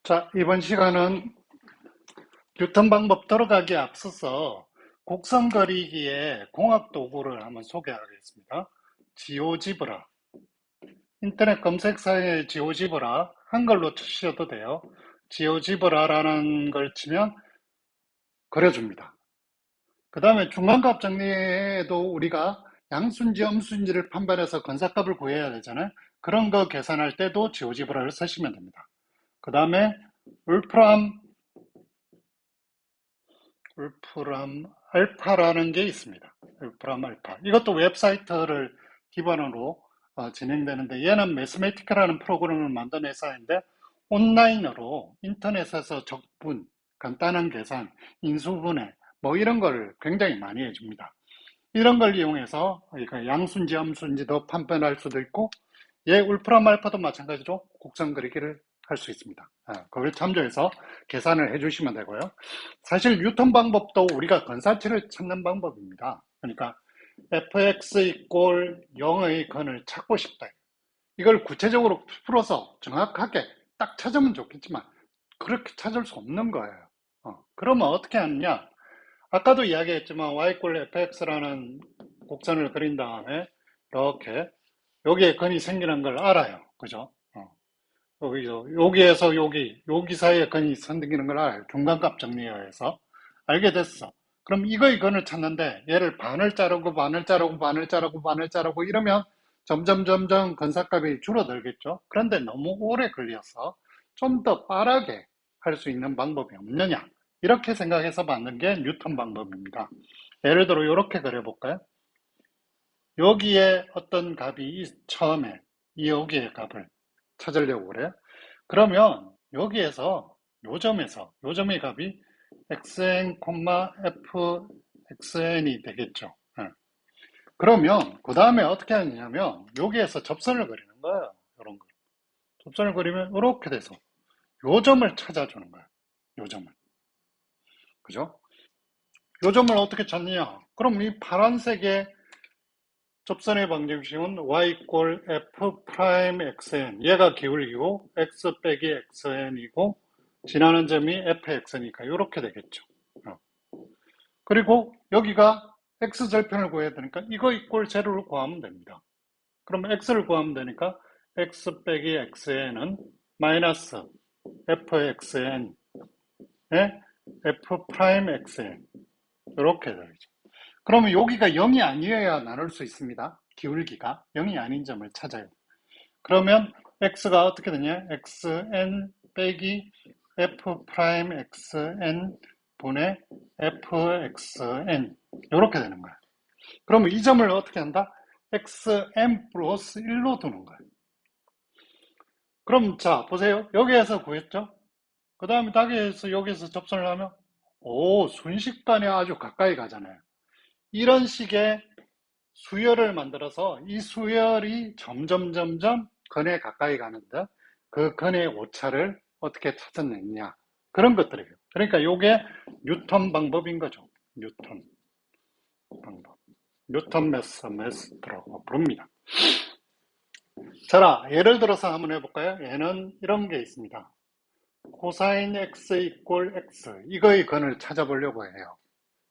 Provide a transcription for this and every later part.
자, 이번 시간은 뉴턴 방법 들어가기에 앞서서 곡선 그리기의 공학 도구를 한번 소개하겠습니다. 지오지브라. 인터넷 검색사에 지오지브라 한글로 치셔도 돼요. 지오지브라라는 걸 치면 그려줍니다. 그 다음에 중간값 정리에도 우리가 양수인지 음수인지를 판별해서 건사값을 구해야 되잖아요. 그런 거 계산할 때도 지오지브라를 쓰시면 됩니다. 그 다음에 울프람 알파라는 게 있습니다. 울프람 알파. 이것도 웹사이트를 기반으로 진행되는데 얘는 매스메티카라는 프로그램을 만든 회사인데 온라인으로 인터넷에서 적분, 간단한 계산, 인수분해 뭐 이런 걸 굉장히 많이 해줍니다. 이런 걸 이용해서 양수인지 음수인지도 판별할 수도 있고 얘 울프람 알파도 마찬가지로 곡선 그리기를 할 수 있습니다. 그걸 참조해서 계산을 해주시면 되고요. 사실 뉴턴 방법도 우리가 근사치를 찾는 방법입니다. 그러니까 fx 이꼴 0의 근을 찾고 싶다. 이걸 구체적으로 풀어서 정확하게 딱 찾으면 좋겠지만 그렇게 찾을 수 없는 거예요. 그러면 어떻게 하느냐? 아까도 이야기했지만 y 꼴 fx라는 곡선을 그린 다음에 이렇게 여기에 근이 생기는 걸 알아요. 그죠? 여기에서 여기 사이에 근이 생기는 걸 알아요. 중간값 정리에 의해서. 알게 됐어. 그럼 이거의 근을 찾는데 얘를 반을 자르고 반을 자르고 반을 자르고 반을 자르고 이러면 점점 근사값이 줄어들겠죠. 그런데 너무 오래 걸려서 좀 더 빠르게 할 수 있는 방법이 없느냐. 이렇게 생각해서 만든 게 뉴턴 방법입니다. 예를 들어 이렇게 그려볼까요? 여기에 어떤 값이 처음에 여기의 값을 찾으려고 그래요. 그러면 여기에서 요 점의 값이 xn, fxn이 되겠죠. 그러면 그 다음에 어떻게 하느냐면 여기에서 접선을 그리는 거예요. 이런 거. 접선을 그리면 이렇게 돼서 요 점을 찾아주는 거예요. 요 점을. 그죠? 요 점을 어떻게 찾느냐? 그럼 이 파란색의 접선의 방정식은 y 꼴 f 프라임 xn 얘가 기울기고 x 빼기 xn이고 지나는 점이 fx니까 이렇게 되겠죠. 그리고 여기가 x절편을 구해야 되니까 이거 이꼴 제로를 구하면 됩니다. 그럼 x를 구하면 되니까 x 빼기 xn은 마이너스 fxn의 f 프라임 xn 이렇게 되죠. 그러면 여기가 0이 아니어야 나눌 수 있습니다. 기울기가 0이 아닌 점을 찾아요. 그러면 x가 어떻게 되냐? xn 빼기 f 프라임 xn 분의 fxn 이렇게 되는 거예요. 그러면 이 점을 어떻게 한다? xn 플러스 1로 두는 거예요. 그럼 자 보세요. 여기에서 구했죠? 그 다음에 여기에서 접선을 하면 순식간에 아주 가까이 가잖아요. 이런 식의 수열을 만들어서 이 수열이 점점 근에 가까이 가는데 그 근의 오차를 어떻게 찾아내느냐 그런 것들이에요. 그러니까 이게 뉴턴 방법인 거죠. 뉴턴 방법. 뉴턴 메스트라고 부릅니다. 자, 예를 들어서 한번 해볼까요? 얘는 이런 게 있습니다. 코사인 x 이꼴 x 이거의 근을 찾아보려고 해요.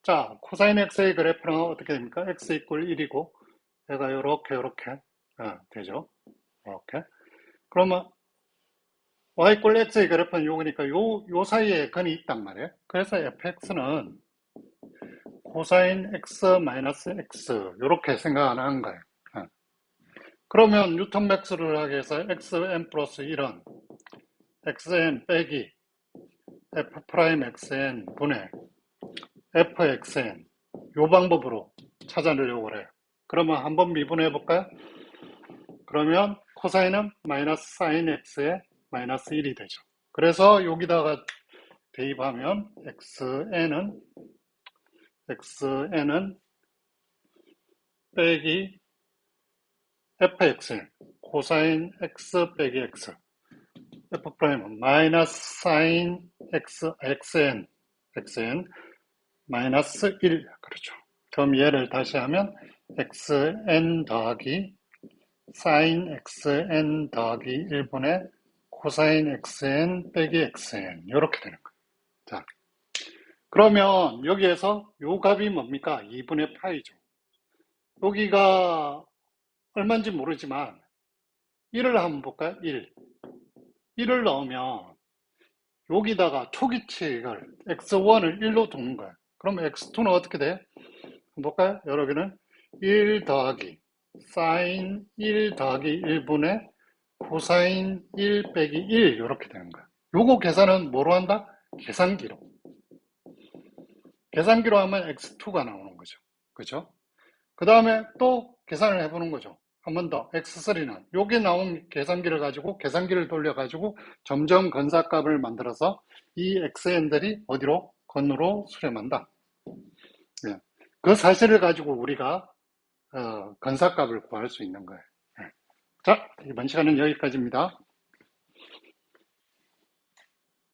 자, 코사인 x의 그래프는 어떻게 됩니까? x 이꼴 1이고 얘가 요렇게 되죠. 이렇게. 그러면 y 이꼴 x의 그래프는 요거니까 요 사이에 근이 있단 말이에요. 그래서 fx는 코사인 x 마이너스 x 요렇게 생각하는 거예요. 그러면 뉴턴 맥스를 하기 위해서 xn 플러스 1은 xn 빼기 f 프라임 xn 분의 fxn 요 방법으로 찾아내려고 그래요. 그러면 한번 미분해 볼까요? 그러면 코사인은 마이너스 사인 x의 마이너스 1이 되죠. 그래서 여기다가 대입하면 xn은 빼기 fxn 코사인 x 빼기 x f 프라임은 마이너스 사인 xn 마이너스 1 그렇죠. 그럼 얘를 다시 하면 xn 더하기 사인 xn 더하기 1분의 코사인 xn 빼기 xn 이렇게 되는 거예요. 자, 그러면 여기에서 요 값이 뭡니까? 2분의 파이죠. 여기가 얼마인지 모르지만 1을 한번 볼까요? 1을 넣으면 여기다가 초기칙을 x1을 1로 두는 거예요. 그럼 x2는 어떻게 돼? 한번 볼까요? 여러분은 1 더하기 사인 1 더하기 1분의 코사인 1 빼기 1 이렇게 되는 거예요. 요거 계산은 뭐로 한다? 계산기로. 계산기로 하면 x2가 나오는 거죠. 그죠? 그 다음에 또 계산을 해보는 거죠. 한 번 더 x3는 여기 나온 계산기를 가지고 계산기를 돌려가지고 점점 건사값을 만들어서 이 xn들이 어디로? 건으로 수렴한다. 예. 그 사실을 가지고 우리가 건사값을 구할 수 있는 거예요. 자, 이번 시간은 여기까지입니다.